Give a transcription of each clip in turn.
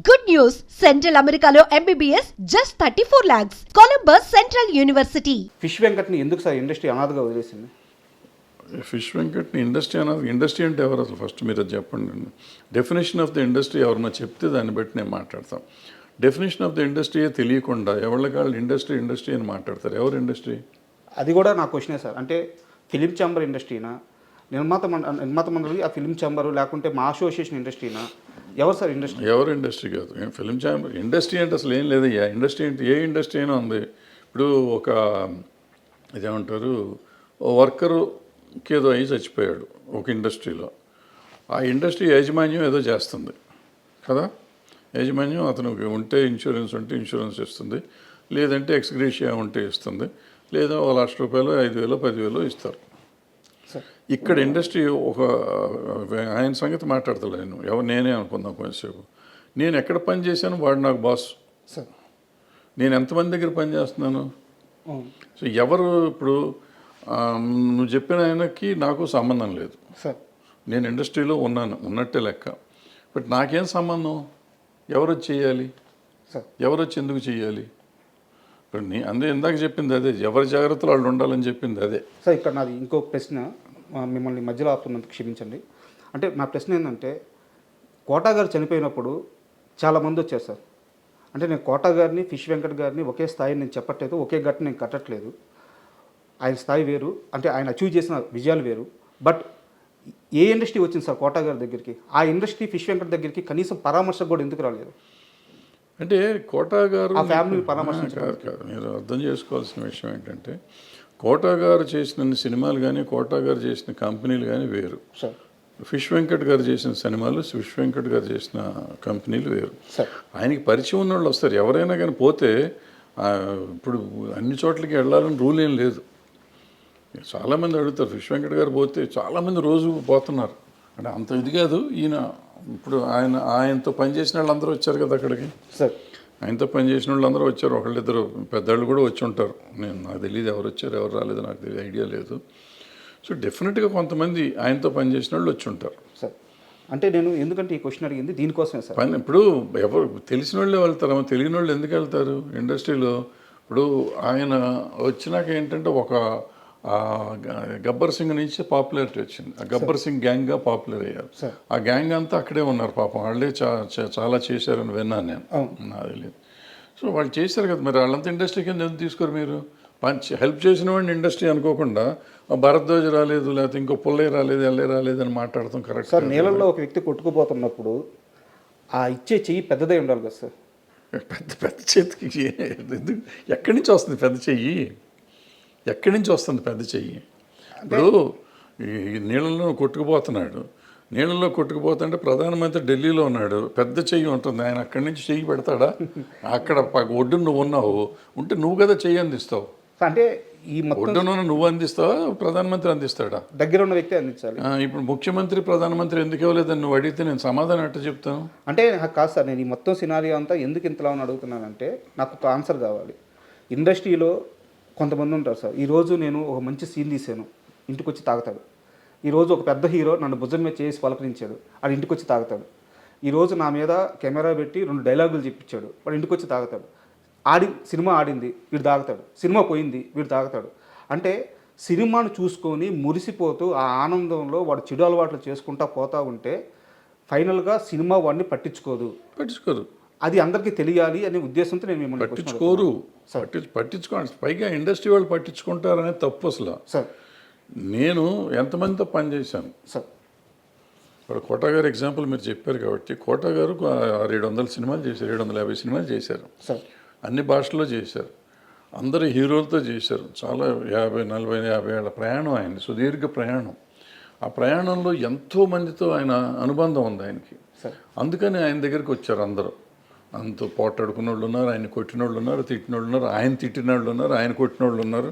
Good news! Central Americano MBBS just 34 lakhs. Columbus Central University. Fish వెంకట్ని ఎందుకు sir industry అనాథగా వదిలేసింది? Fish వెంకట్ని ఇండస్ట్రీ అన్నది ఇండస్ట్రీ అంటే ఎవరు అసలు ఫస్ట్ మీరు అది చెప్పండి. డెఫినేషన్ ఆఫ్ ద ఇండస్ట్రీ ఎవరన్నా చెప్తే దాన్ని బట్టి నేను మాట్లాడతాం. డెఫినేషన్ ఆఫ్ ద ఇండస్ట్రీయే తెలియకుండా ఎవరికాళ్ళు ఇండస్ట్రీ ఇండస్ట్రీ అని మాట్లాడతారు. ఎవరు ఇండస్ట్రీ? అది కూడా నా క్వశ్చనే సార్. అంటే ఫిలిం ఛాంబర్ ఇండస్ట్రీనా, నిర్మాత మండలి ఆ ఫిలిం ఛాంబరు, లేకుంటే మా అసోసియేషన్ ఇండస్ట్రీనా? ఎవరు సార్ ఇండస్ట్రీ? ఎవరు ఇండస్ట్రీ కాదు. ఫిలిం ఛాంబర్ ఇండస్ట్రీ అంటే అసలు ఏం లేదయ్యా. ఇండస్ట్రీ అంటే ఏ ఇండస్ట్రీ అయినా ఉంది. ఇప్పుడు ఒక ఇదేమంటారు, ఓ వర్కరుకి ఏదో అయ్యి చచ్చిపోయాడు ఒక ఇండస్ట్రీలో. ఆ ఇండస్ట్రీ యాజమాన్యం ఏదో చేస్తుంది కదా. యాజమాన్యం అతనికి ఉంటే ఇన్సూరెన్స్ ఉంటే ఇన్సూరెన్స్ ఇస్తుంది, లేదంటే ఎక్స్గ్రేషియా ఉంటే ఇస్తుంది, లేదా ఒక ₹1,00,000 5,000 10,000 ఇస్తారు. ఇక్కడ ఇండస్ట్రీ ఒక ఆయన సంగతి మాట్లాడతలేను, నేనే అనుకుందాం కొంచెంసేపు. నేను ఎక్కడ పని చేశాను, వాడు నాకు బాస్. నేను ఎంతమంది దగ్గర పని చేస్తున్నాను. సో ఎవరు ఇప్పుడు నువ్వు చెప్పిన ఆయనకి నాకు సంబంధం లేదు. నేను ఇండస్ట్రీలో ఉన్నట్టే లెక్క. బట్ నాకేం సంబంధం? ఎవరు వచ్చి చేయాలి, ఎవరు వచ్చి ఎందుకు చేయాలి? ఇప్పుడు అందే ఇందాక చెప్పింది అదే, ఎవరి జాగ్రత్తలు వాళ్ళు ఉండాలని చెప్పింది అదే. సార్ ఇక్కడ నాది ఇంకో ప్రశ్న, మిమ్మల్ని మధ్యలో ఆపుతున్నందుకు క్షమించండి. అంటే నా ప్రశ్న ఏంటంటే, కోటా గారు చనిపోయినప్పుడు చాలామంది వచ్చారు సార్. అంటే నేను కోటా గారిని, ఫిష్ వెంకట్ గారిని ఒకే స్థాయి నేను చెప్పట్లేదు, ఒకే గట్టు నేను కట్టట్లేదు. ఆయన స్థాయి వేరు, అంటే ఆయన అచీవ్ చేసిన విజయాలు వేరు. బట్ ఏ ఇండస్ట్రీ వచ్చింది సార్ కోటా గారి దగ్గరికి? ఆ ఇండస్ట్రీ ఫిష్ వెంకట్ దగ్గరికి కనీసం పరామర్శకు కూడా ఎందుకు రాలేదు? అంటే కోటా గారు ఫ్యామిలీ పరామర్శ కాదు. మీరు అర్థం చేసుకోవాల్సిన విషయం ఏంటంటే, కోటా గారు చేసిన సినిమాలు కానీ, కోటా గారు చేసిన కంపెనీలు కానీ వేరు. ఫిష్ వెంకట్ గారు చేసిన సినిమాలు, ఫిష్ వెంకట్ గారు చేసిన కంపెనీలు వేరు. ఆయనకి పరిచయం ఉన్న వాళ్ళు వస్తారు. ఎవరైనా కానీ పోతే ఇప్పుడు అన్ని చోట్లకి వెళ్ళాలని రూల్ ఏం లేదు. చాలామంది అడుగుతారు, ఫిష్ వెంకట్ గారు పోతే చాలామంది రోజు పోతున్నారు. అంటే అంత ఇది కాదు. ఈయన ఇప్పుడు ఆయనతో పనిచేసిన వాళ్ళు అందరూ వచ్చారు కదా అక్కడికి. ఆయనతో పనిచేసిన వాళ్ళు అందరూ వచ్చారు. ఒకళ్ళిద్దరు పెద్దవాళ్ళు కూడా వచ్చి ఉంటారు. నాకు తెలియదు ఎవరు వచ్చారు ఎవరు రాలేదు, నాకు తెలియదు, ఐడియా లేదు. సో డెఫినెట్గా కొంతమంది ఆయనతో పనిచేసిన వాళ్ళు వచ్చి ఉంటారు. అంటే నేను ఎందుకంటే ఈ క్వశ్చన్ అడిగింది దీనికోసమే సార్. ఇప్పుడు ఎవరు తెలిసిన వాళ్ళే వెళ్తారు, తెలియని వాళ్ళు ఎందుకు వెళ్తారు ఇండస్ట్రీలో? ఇప్పుడు ఆయన వచ్చినాక ఏంటంటే ఒక గబ్బర్ సింగ్ నుంచి పాపులారిటీ వచ్చింది. ఆ గబ్బర్ సింగ్ గ్యాంగ్గా పాపులర్ అయ్యారు. ఆ గ్యాంగ్ అంతా అక్కడే ఉన్నారు పాపం. వాళ్ళే చాలా చేశారని విన్నాను నేను, నాకు తెలియదు. సో వాళ్ళు చేశారు కదా, మరి వాళ్ళంతా ఇండస్ట్రీ కింద ఎందుకు తీసుకోరు మీరు? హెల్ప్ చేసిన వాడిని ఇండస్ట్రీ అనుకోకుండా భరద్వాజ్ రాలేదు, లేకపోతే ఇంకో పుల్లయ్య రాలేదు, ఎల్లయ్య రాలేదు అని మాట్లాడతాం కరెక్ట్ సార్. నీళ్ళల్లో ఒక వ్యక్తి కొట్టుకుపోతున్నప్పుడు ఆ ఇచ్చే చెయ్యి పెద్దదే ఉండాలి కదా సార్. పెద్ద చేతికి ఎందుకు, ఎక్కడి నుంచి వస్తుంది పెద్ద చెయ్యి? ఎక్కడి నుంచి వస్తుంది పెద్ద చెయ్యి? ఇప్పుడు ఈ నీళ్ళలో కొట్టుకుపోతున్నాడు, నీళ్ళలో కొట్టుకుపోతుంటే ప్రధానమంత్రి ఢిల్లీలో ఉన్నాడు, పెద్ద చెయ్యి ఉంటుంది. ఆయన అక్కడి నుంచి చెయ్యి పెడతాడా? అక్కడ ఒడ్డున నువ్వు ఉన్నావు, ఉంటే నువ్వు కదా చెయ్యి అందిస్తావు. అంటే ఈ ఒడ్డున నువ్వు అందిస్తావా, ప్రధానమంత్రి అందిస్తాడా? దగ్గర ఉన్న వ్యక్తి అందించాలి. ఇప్పుడు ముఖ్యమంత్రి ప్రధానమంత్రి ఎందుకు ఇవ్వలేదని నువ్వు అడిగితే నేను సమాధానం ఎట్లా చెప్తాను? అంటే కాదు సార్, నేను ఈ మొత్తం సినారియో అంతా ఎందుకు ఇంతలా అని అడుగుతున్నానంటే, నాకు ఒక ఆన్సర్ కావాలి. ఇండస్ట్రీలో కొంతమంది ఉంటారు సార్. ఈరోజు నేను ఒక మంచి సీన్ తీసాను, ఇంటికి వచ్చి తాగుతాడు. ఈరోజు ఒక పెద్ద హీరో నన్ను భుజం మీద చేసి పలకరించాడు, వాడు ఇంటికి వచ్చి తాగుతాడు. ఈరోజు నా మీద కెమెరా పెట్టి 2 డైలాగులు చెప్పించాడు, వాడు ఇంటికి వచ్చి తాగుతాడు. సినిమా ఆడింది, వీడు తాగుతాడు. సినిమా పోయింది, వీడు తాగుతాడు. అంటే సినిమాను చూసుకొని మురిసిపోతూ ఆ ఆనందంలో వాడు చెడు అలవాట్లు చేసుకుంటా పోతూ ఉంటే ఫైనల్గా సినిమా వాడిని పట్టించుకోదు. అది అందరికీ తెలియాలి అనే ఉద్దేశంతో నేను మిమ్మల్ని పట్టించుకోండి. పైగా ఇండస్ట్రీ వాళ్ళు పట్టించుకుంటారనే తప్పు అసలు. సార్ నేను ఎంతమందితో పనిచేశాను సార్. ఇప్పుడు కోటా గారు ఎగ్జాంపుల్ మీరు చెప్పారు కాబట్టి, కోటా గారు 700 సినిమాలు చేశారు, 750 సినిమాలు చేశారు. అన్ని భాషల్లో చేశారు, అందరూ హీరోలతో చేశారు. చాలా 50, 40, 50 ఏళ్ళ ప్రయాణం ఆయన, సుదీర్ఘ ప్రయాణం. ఆ ప్రయాణంలో ఎంతోమందితో ఆయన అనుబంధం ఉంది ఆయనకి. అందుకని ఆయన దగ్గరికి వచ్చారు అందరూ. అంత పోటాడుకున్న వాళ్ళు ఉన్నారు, ఆయన కొట్టిన వాళ్ళు ఉన్నారు, తిట్టిన వాళ్ళు ఉన్నారు, ఆయన తిట్టిన వాళ్ళు ఉన్నారు, ఆయన కొట్టిన వాళ్ళు ఉన్నారు,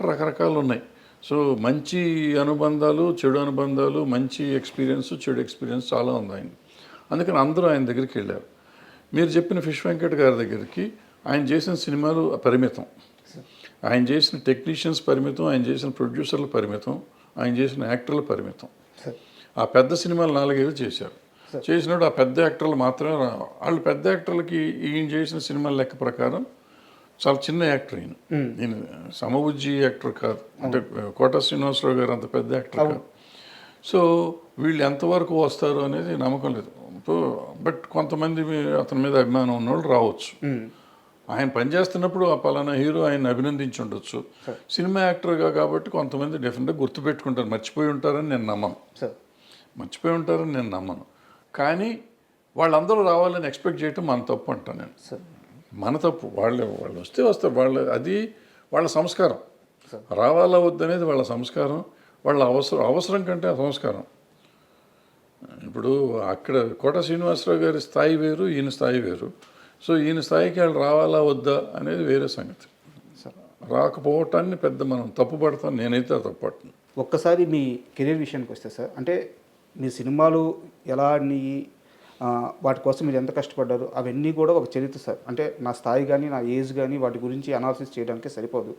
రకరకాలు ఉన్నాయి. సో మంచి అనుబంధాలు, చెడు అనుబంధాలు, మంచి ఎక్స్పీరియన్స్, చెడు ఎక్స్పీరియన్స్ చాలా ఉంది ఆయన. అందుకని అందరూ ఆయన దగ్గరికి వెళ్ళారు. మీరు చెప్పిన ఫిష్ వెంకట్ గారి దగ్గరికి ఆయన చేసిన సినిమాలు పరిమితం, ఆయన చేసిన టెక్నీషియన్స్ పరిమితం, ఆయన చేసిన ప్రొడ్యూసర్లు పరిమితం, ఆయన చేసిన యాక్టర్లు పరిమితం. ఆ పెద్ద సినిమాలు 4-5 చేశారు. చేసినప్పుడు ఆ పెద్ద యాక్టర్లు మాత్రమే వాళ్ళు పెద్ద యాక్టర్లకి ఈయన చేసిన సినిమాల లెక్క ప్రకారం చాలా చిన్న యాక్టర్ ఈయన సమబుజ్జి యాక్టర్ కాదు, అంటే కోట శ్రీనివాసరావు గారు అంత పెద్ద యాక్టర్ కాదు. సో వీళ్ళు ఎంతవరకు వస్తారు అనేది నమ్మకం లేదు. బట్ కొంతమంది అతని మీద అభిమానం ఉన్నవాళ్ళు రావచ్చు. ఆయన పనిచేస్తున్నప్పుడు ఆ పలానా హీరో ఆయన అభినందించి ఉండొచ్చు. సినిమా యాక్టర్గా కాబట్టి కొంతమంది డెఫినెట్గా గుర్తుపెట్టుకుంటారు. మర్చిపోయి ఉంటారని నేను నమ్మను. కానీ వాళ్ళందరూ రావాలని ఎక్స్పెక్ట్ చేయటం మన తప్పు అంటాను నేను. మన తప్పు. వాళ్ళు వస్తే వస్తారు. అది వాళ్ళ సంస్కారం. రావాలా వద్దనేది వాళ్ళ సంస్కారం. వాళ్ళ అవసరం కంటే ఆ సంస్కారం. ఇప్పుడు అక్కడ కోట శ్రీనివాసరావు గారి స్థాయి వేరు, ఈయన స్థాయి వేరు. సో ఈయన స్థాయికి వాళ్ళు రావాలా వద్దా అనేది వేరే సంగతి. రాకపోవటాన్ని పెద్ద మనం తప్పు పడతాం. నేనైతే తప్పు పడుతున్నాను. ఒక్కసారి మీ కెరీర్ విషయానికి వస్తే సార్, అంటే మీ సినిమాలు ఎలా ఆడినాయి, వాటి కోసం మీరు ఎంత కష్టపడ్డారు, అవన్నీ కూడా ఒక చరిత్ర సార్. అంటే నా స్థాయి కానీ నా ఏజ్ కానీ వాటి గురించి అనాలిసిస్ చేయడానికి సరిపోదు.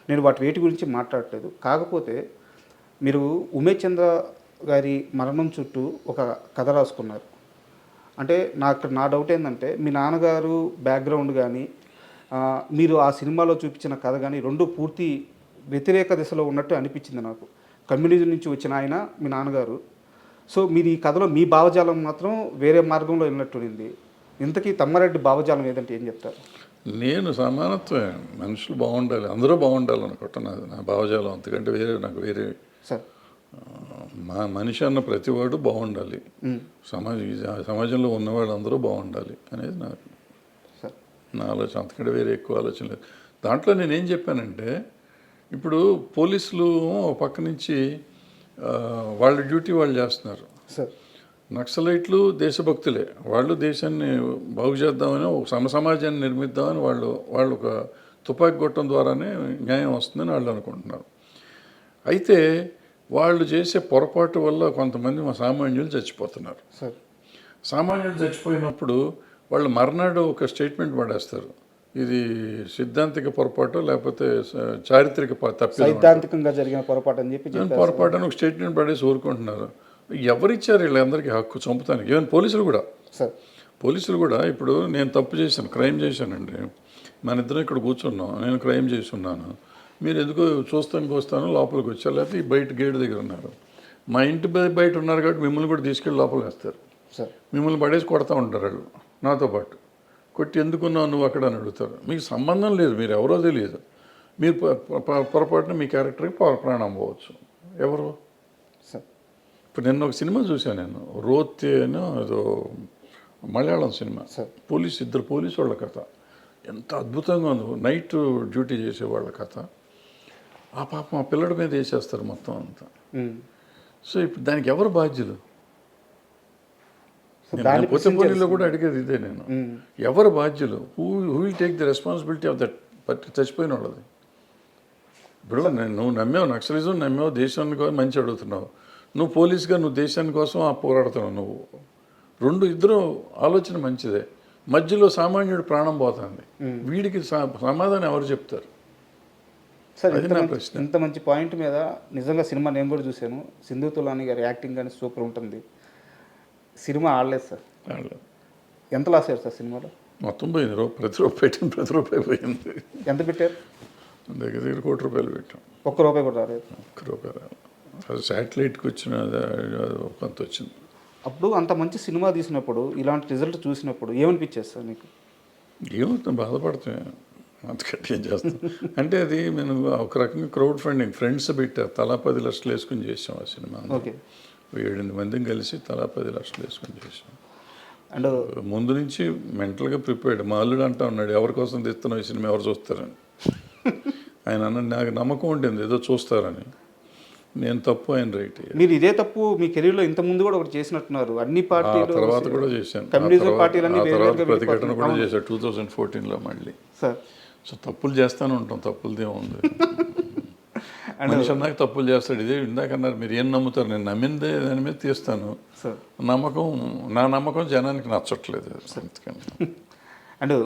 నేను వేటి గురించి మాట్లాడట్లేదు. కాకపోతే మీరు ఉమేష్ చంద్ర గారి మరణం చుట్టూ ఒక కథ రాసుకున్నారు. అంటే నా డౌట్ ఏంటంటే మీ నాన్నగారు బ్యాక్గ్రౌండ్ కానీ మీరు ఆ సినిమాలో చూపించిన కథ కానీ రెండు పూర్తి వ్యతిరేక దిశలో ఉన్నట్టు అనిపించింది నాకు. కమ్యూనిజం నుంచి వచ్చిన ఆయన మీ నాన్నగారు. సో మీరు ఈ కథలో మీ భావజాలం మాత్రం వేరే మార్గంలో వెళ్ళినట్టుంది. ఇంతకీ తమ్మారెడ్డి భావజాలం ఏదంటే ఏం చెప్తారు? నేను సమానత్వమే. మనుషులు బాగుండాలి, అందరూ బాగుండాలి అనుకుంటా నా భావజాలం. అంతకంటే నాకు వేరే సార్ మనిషి అన్న ప్రతివాడు బాగుండాలి, సమాజంలో ఉన్నవాళ్ళు అందరూ బాగుండాలి అనేది నా ఆలోచన. అంతకంటే వేరే ఎక్కువ ఆలోచన లేదు. దాంట్లో నేనేం చెప్పానంటే, ఇప్పుడు పోలీసులు ఒక పక్క నుంచి వాళ్ళ డ్యూటీ వాళ్ళు చేస్తున్నారు. నక్సలైట్లు దేశభక్తులే. వాళ్ళు దేశాన్ని బాగు చేద్దామని, ఒక సమాజాన్ని నిర్మిద్దామని వాళ్ళు ఒక తుపాకీ గొట్టం ద్వారానే న్యాయం వస్తుందని వాళ్ళు అనుకుంటున్నారు. అయితే వాళ్ళు చేసే పొరపాటు వల్ల కొంతమంది సామాన్యులు చచ్చిపోతున్నారు. సామాన్యులు చచ్చిపోయినప్పుడు వాళ్ళు మర్నాడు ఒక స్టేట్మెంట్ పడేస్తారు, ఇది సిద్ధాంతిక పొరపాటు లేకపోతే చారిత్రక సైద్ధాంతికంగా జరిగిన పొరపాటు అని చెప్పి పొరపాటు అని ఒక స్టేట్మెంట్ పడేసి ఊరుకుంటున్నారు. ఎవరిచ్చారు వీళ్ళందరికీ హక్కు చంపుతానికి? ఈవెన్ పోలీసులు కూడా ఇప్పుడు నేను తప్పు చేశాను, క్రైమ్ చేశానండి, మన ఇద్దరం ఇక్కడ కూర్చున్నాం, నేను క్రైమ్ చేసి ఉన్నాను, మీరు ఎందుకో చూస్తానికి వస్తాను లోపలికి వచ్చారు, లేకపోతే ఈ బయట గేట్ దగ్గర ఉన్నారు, మా ఇంటి బయట ఉన్నారు కాబట్టి మిమ్మల్ని కూడా తీసుకెళ్ళి లోపలికి వేస్తారు. మిమ్మల్ని పడేసి కొడతా ఉంటారు వాళ్ళు నాతో పాటు. కొట్టి ఎందుకున్నావు నువ్వు అక్కడ అని అడుగుతారు. మీకు సంబంధం లేదు, మీరు ఎవరో తెలియదు. మీరు పొరపాటున మీ క్యారెక్టర్కి ప్రాణం పోవచ్చు. ఎవరు? ఇప్పుడు నిన్న ఒక సినిమా చూశాను నేను, రోతే అని ఏదో మలయాళం సినిమా. ఇద్దరు పోలీసు వాళ్ళ కథ ఎంత అద్భుతంగా ఉంది. నైట్ డ్యూటీ చేసేవాళ్ళ కథ. ఆ పాప మా పిల్లడి మీద వేసేస్తారు మొత్తం అంతా. సో ఇప్పుడు దానికి ఎవరు బాధ్యులు? పోలీసులో కూడా అడిగేది ఇదే నేను. ఎవరు బాధ్యులు? Who will take the responsibility of that చచ్చిపోయిన వాళ్ళది? ఇప్పుడు నువ్వు నమ్మావు, నక్సలిజం నమ్మావు, దేశానికి మంచి అడుగుతున్నావు. నువ్వు పోలీసుగా నువ్వు దేశాని కోసం పోరాడుతున్నావు. ఇద్దరు ఆలోచన మంచిదే. మధ్యలో సామాన్యుడు ప్రాణం పోతుంది. వీడికి సమాధానం ఎవరు చెప్తారు? సార్ ఇంత మంచి పాయింట్ మీద నిజంగా సినిమా నేను కూడా చూశాను. సింధు తులాని గారి యాక్టింగ్ కానీ సూపర్ ఉంటుంది. సినిమా ఆడలేదు సార్. ఎంత లాస్ అయ్యారు సార్ సినిమాలో? మొత్తం పోయింది. ప్రతి రూపాయి పోయింది. ఎంత పెట్టారు? దగ్గర ₹1 కోటి పెట్టాం. ₹1 కూడా రాలేదు. అది శాటిలైట్కి వచ్చిన కొంత వచ్చింది. అప్పుడు అంత మంచి సినిమా తీసినప్పుడు ఇలాంటి రిజల్ట్ చూసినప్పుడు ఏమనిపించేది సార్ మీకు? ఏమవుతుంది, బాధపడుతుంది. అంతకంటే ఏం చేస్తాం అంటే అది మేము ఒక రకంగా క్రౌడ్ ఫండింగ్ ఫ్రెండ్స్ పెట్టారు. తలా 10 లక్షలు వేసుకుని చేసాం ఆ సినిమా. 7-8 మందిని కలిసి తలా 10 లక్షలు వేసుకుని చేసాం. అండ్ ముందు నుంచి మెంటల్గా ప్రిపేర్డ్. మా అల్లుడు అంటా ఉన్నాడు, ఎవరి కోసం తీస్తున్నావు ఈ సినిమా, ఎవరు చూస్తారని. ఆయన అన్నాడు, నాకు నమ్మకం ఉంటుంది ఏదో చూస్తారని. నేను తప్పు, ఆయన రైట్. మీరు ఇదే తప్పు మీ కెరీర్లో ఇంత ముందు కూడా ఒకటి చేసినట్టున్నారు. అన్ని పార్టీలు తర్వాత కూడా చేశాను. కమ్యూనిజం పార్టీలన్నీ ప్రతిఘటన కూడా చేశాను 2014లో మళ్ళీ. సో తప్పులు చేస్తానే ఉంటాం, తప్పులదే ఉంది. మనిషి అన్నాక తప్పులు చేస్తాడు. ఇదే ఇందాక అన్నారు, మీరు ఏం నమ్ముతారు? నేను నమ్మిందే దాని మీద తీస్తాను. నా నమ్మకం జనానికి నచ్చట్లేదు. అందుకని